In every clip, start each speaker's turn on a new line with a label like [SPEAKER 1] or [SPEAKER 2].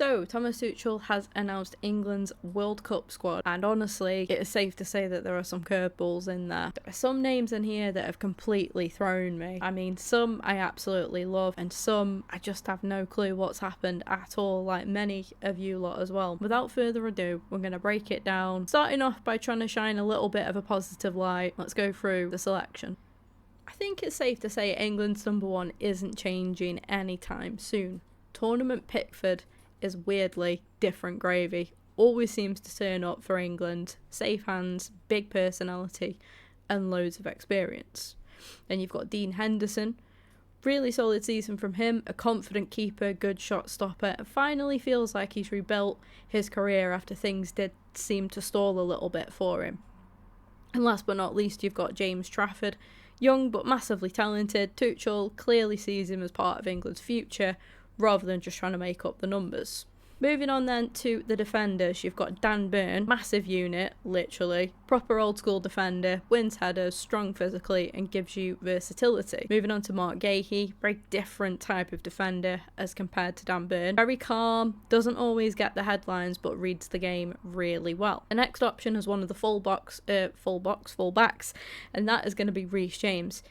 [SPEAKER 1] So, Thomas Tuchel has announced England's World Cup squad, and honestly, it is safe to say that there are some curveballs in there. There are some names in here that have completely thrown me. I mean, some I absolutely love, and some I just have no clue what's happened at all, like many of you lot as well. Without further ado, we're going to break it down, starting off by trying to shine a little bit of a positive light. Let's go through the selection. I think it's safe to say England's number one isn't changing anytime soon. Tournament Pickford is weirdly different gravy. Always seems to turn up for England. Safe hands, big personality, and loads of experience. Then you've got Dean Henderson. Really solid season from him. A confident keeper, good shot stopper, and finally feels like he's rebuilt his career after things did seem to stall a little bit for him. And last but not least, you've got James Trafford. Young but massively talented. Tuchel clearly sees him as part of England's future, rather than just trying to make up the numbers. Moving on then to the defenders, you've got Dan Burn, massive unit, literally, proper old school defender, wins headers, strong physically, and gives you versatility. Moving on to Mark Gahey, very different type of defender as compared to Dan Burn. Very calm, doesn't always get the headlines, but reads the game really well. The next option is one of the fullbacks, and that is going to be Reece James.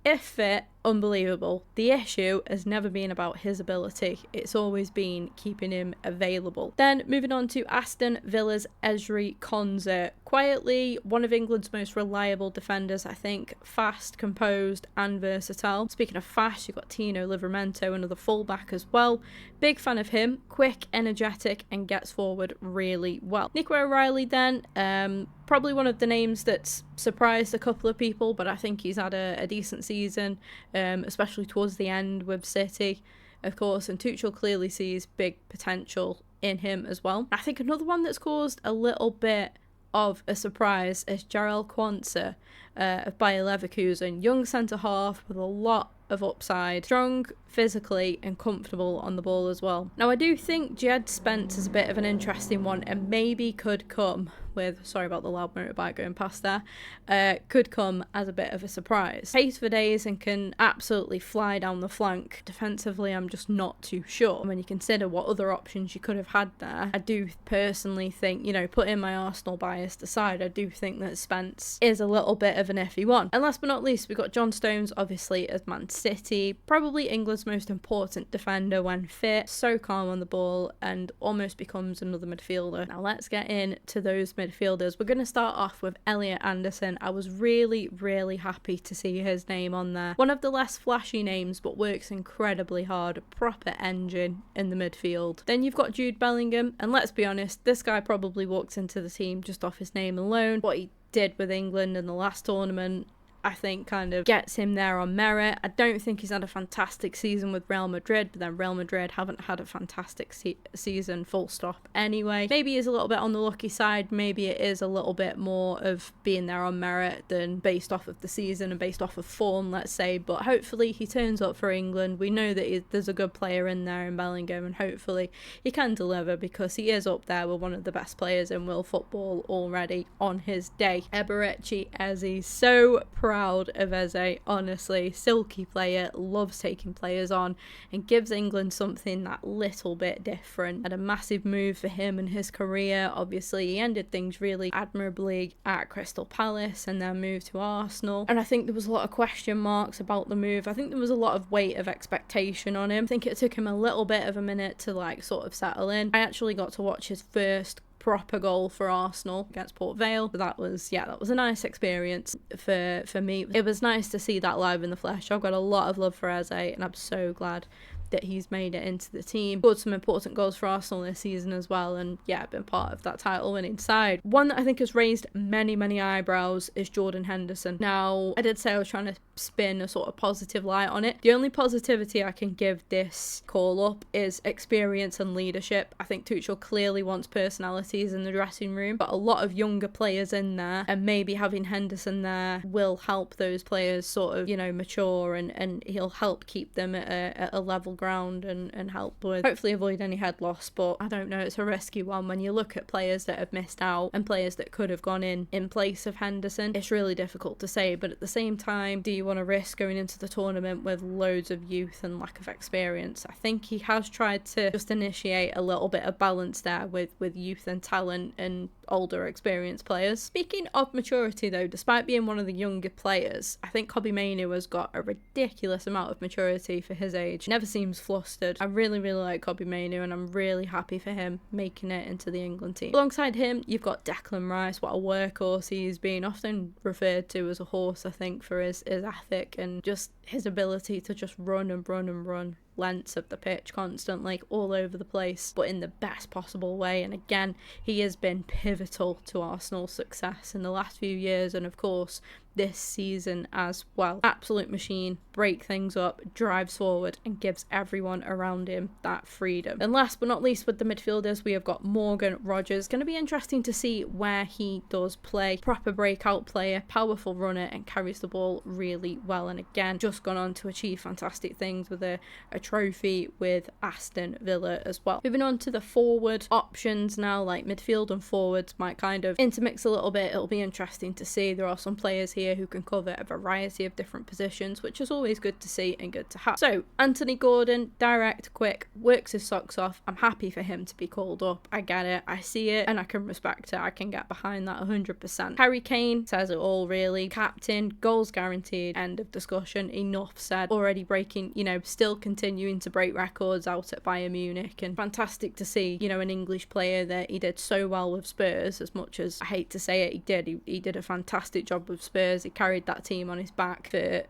[SPEAKER 1] If fit, unbelievable. The issue has never been about his ability. It's always been keeping him available. Then moving on to Aston Villa's Ezri Konsa. Quietly one of England's most reliable defenders, I think. Fast, composed and versatile. Speaking of fast, you've got Tino Livramento, another fullback as well. Big fan of him. Quick, energetic and gets forward really well. Nico O'Reilly then, probably one of the names that's surprised a couple of people, but I think he's had a decent season. Especially towards the end with City, of course, and Tuchel clearly sees big potential in him as well. I think another one that's caused a little bit of a surprise is Jarell Quansah of Bayer Leverkusen, young centre-half with a lot of upside, strong physically and comfortable on the ball as well. Now I do think Jed Spence is a bit of an interesting one and maybe could come with, sorry about the loud motorbike going past there, could come as a bit of a surprise. Pace for days and can absolutely fly down the flank. Defensively I'm just not too sure. When you consider what other options you could have had there, I do personally think, you know, putting my Arsenal bias aside, I do think that Spence is a little bit of an iffy one. And last but not least, we've got John Stones obviously as Man City, probably England's most important defender when fit, so calm on the ball and almost becomes another midfielder. Now let's get into those midfielders. We're going to start off with Elliot Anderson. I was really happy to see his name on there. One of the less flashy names but works incredibly hard, proper engine in the midfield. Then you've got Jude Bellingham, and let's be honest, this guy probably walked into the team just off his name alone. What he did with England in the last tournament, I think kind of gets him there on merit. I don't think he's had a fantastic season with Real Madrid, but then Real Madrid haven't had a fantastic season full stop anyway. Maybe he's a little bit on the lucky side, maybe it is a little bit more of being there on merit than based off of the season and based off of form, let's say, but hopefully he turns up for England. We know that there's a good player in there in Bellingham and hopefully he can deliver because he is up there with one of the best players in world football already on his day. Eberechi Eze, so proud of Eze, honestly. Silky player, loves taking players on and gives England something that little bit different. Had a massive move for him in his career. Obviously he ended things really admirably at Crystal Palace and then moved to Arsenal, and I think there was a lot of question marks about the move. I think there was a lot of weight of expectation on him. I think it took him a little bit of a minute to like sort of settle in. I actually got to watch his first proper goal for Arsenal against Port Vale. That was a nice experience for me. It was nice to see that live in the flesh. I've got a lot of love for Eze and I'm so glad that he's made it into the team. Scored some important goals for Arsenal this season as well, and yeah, been part of that title winning side. One that I think has raised many eyebrows is Jordan Henderson. Now, I did say I was trying to spin a sort of positive light on it. The only positivity I can give this call up is experience and leadership. I think Tuchel clearly wants personalities in the dressing room, but a lot of younger players in there, and maybe having Henderson there will help those players sort of, you know, mature and he'll help keep them at a level ground and help with, hopefully avoid any head loss. But I don't know, it's a risky one when you look at players that have missed out and players that could have gone in place of Henderson. It's really difficult to say, but at the same time, do you want to risk going into the tournament with loads of youth and lack of experience? I think he has tried to just initiate a little bit of balance there with youth and talent and older experienced players. Speaking of maturity though, despite being one of the younger players, I think Kobbie Mainoo has got a ridiculous amount of maturity for his age. Never seems flustered. I really like Kobbie Mainoo, and I'm really happy for him making it into the England team. Alongside him, you've got Declan Rice. What a workhorse he's been, often referred to as a horse, I think, for his ethic and just his ability to just run lengths of the pitch constantly, all over the place, but in the best possible way. And again, he has been pivotal to Arsenal's success in the last few years, and of course this season as well. Absolute machine, break things up, drives forward and gives everyone around him that freedom. And last but not least, with the midfielders, we have got Morgan Rogers. Going to be interesting to see where he does play. Proper breakout player, powerful runner, and carries the ball really well, and again just gone on to achieve fantastic things with a trophy with Aston Villa as well. Moving on to the forward options now, like midfield and forwards might kind of intermix a little bit. It'll be interesting to see. There are some players here who can cover a variety of different positions, which is always good to see and good to have. So Anthony Gordon, direct, quick, works his socks off. I'm happy for him to be called up. I get it, I see it, and I can respect it. I can get behind that 100%. Harry Kane says it all really. Captain, goals guaranteed, end of discussion, enough said. Already breaking, still continuing to break records out at Bayern Munich, and fantastic to see, an English player that he did so well with Spurs. As much as I hate to say it, he did a fantastic job with Spurs. He carried that team on his back for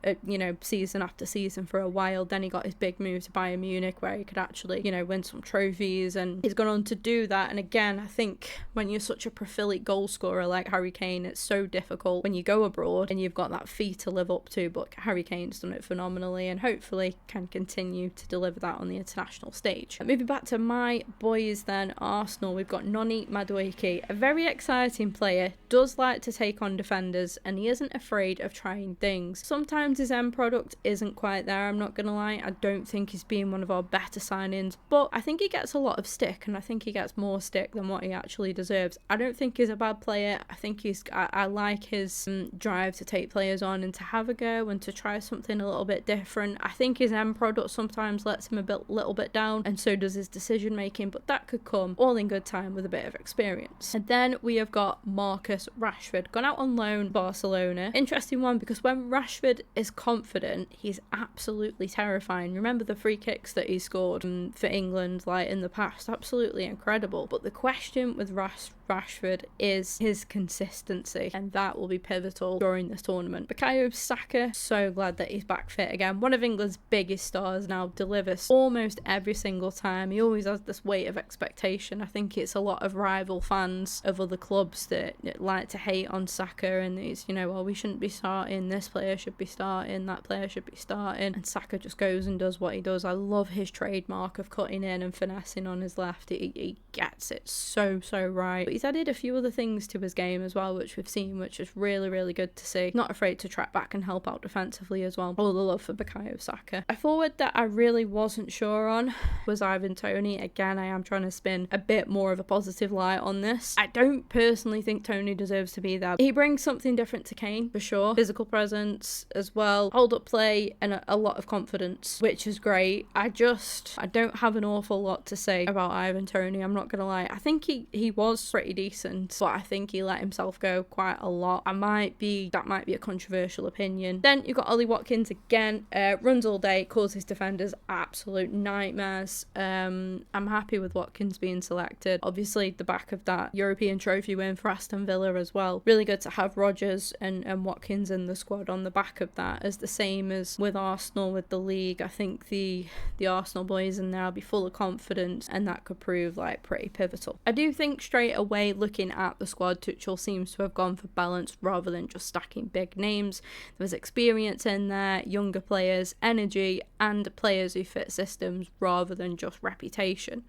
[SPEAKER 1] season after season for a while. Then he got his big move to Bayern Munich where he could actually win some trophies, and he's gone on to do that. And again, I think when you're such a prolific goal scorer like Harry Kane, it's so difficult when you go abroad and you've got that fee to live up to, but Harry Kane's done it phenomenally and hopefully can continue to deliver that on the international stage. Moving back to my boys then, Arsenal, we've got Noni Madueke, a very exciting player, does like to take on defenders and he isn't afraid of trying things. Sometimes his end product isn't quite there, I'm not gonna lie. I don't think he's been one of our better signings, but I think he gets a lot of stick, and I think he gets more stick than what he actually deserves. I don't think he's a bad player. I think I like his drive to take players on and to have a go and to try something a little bit different. I think his end product sometimes lets him little bit down, and so does his decision making, but that could come all in good time with a bit of experience. And then we have got Marcus Rashford, gone out on loan Barcelona. Interesting one, because when Rashford is confident, he's absolutely terrifying. Remember the free kicks that he scored for England like in the past, absolutely incredible. But the question with Rashford is his consistency, and that will be pivotal during this tournament. Bukayo Saka, so glad that he's back fit again. One of England's biggest stars now, delivers almost every single time. He always has this weight of expectation. I think it's a lot of rival fans of other clubs that like to hate on Saka, and it's, well, we shouldn't be starting, this player should be starting, that player should be starting, and Saka just goes and does what he does. I love his trademark of cutting in and finessing on his left. He gets it so right. But he's added a few other things to his game as well, which we've seen, which is really good to see. Not afraid to track back and help out defensively as well. All the love for Bukayo Saka. A forward that I really wasn't sure on was Ivan Toney. Again, I am trying to spin a bit more of a positive light on this. I don't personally think Toney deserves to be there. He brings something different to Kane, for sure. Physical presence as well, hold up play, and a lot of confidence, which is great. I don't have an awful lot to say about Ivan Toney, I'm not gonna lie. I think he was pretty decent, but I think he let himself go quite a lot. That might be a controversial opinion. Then you've got Ollie Watkins again, runs all day, causes defenders absolute nightmares. I'm happy with Watkins being selected. Obviously the back of that European trophy win for Aston Villa as well. Really good to have Rodgers and Watkins in the squad on the back of that, as the same as with Arsenal with the league. I think the Arsenal boys in there will be full of confidence, and that could prove like pretty pivotal. I do think straight away, looking at the squad, Tuchel seems to have gone for balance rather than just stacking big names. There's experience in there, younger players, energy, and players who fit systems rather than just reputation.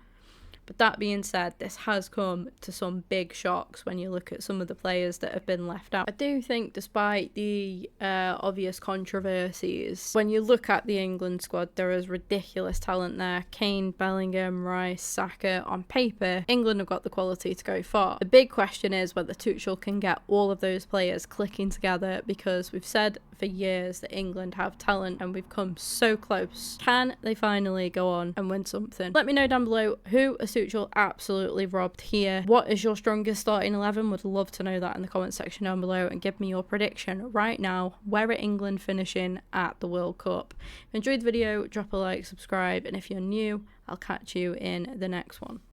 [SPEAKER 1] But that being said, this has come to some big shocks when you look at some of the players that have been left out. I do think despite the obvious controversies, when you look at the England squad, there is ridiculous talent there. Kane, Bellingham, Rice, Saka. On paper, England have got the quality to go far. The big question is whether Tuchel can get all of those players clicking together, because we've said for years that England have talent and we've come so close. Can they finally go on and win something? Let me know down below who has Tuchel absolutely robbed here. What is your strongest starting 11? Would love to know that in the comment section down below, and give me your prediction right now. Where are England finishing at the World Cup? If you enjoyed the video, drop a like, subscribe, and if you're new, I'll catch you in the next one.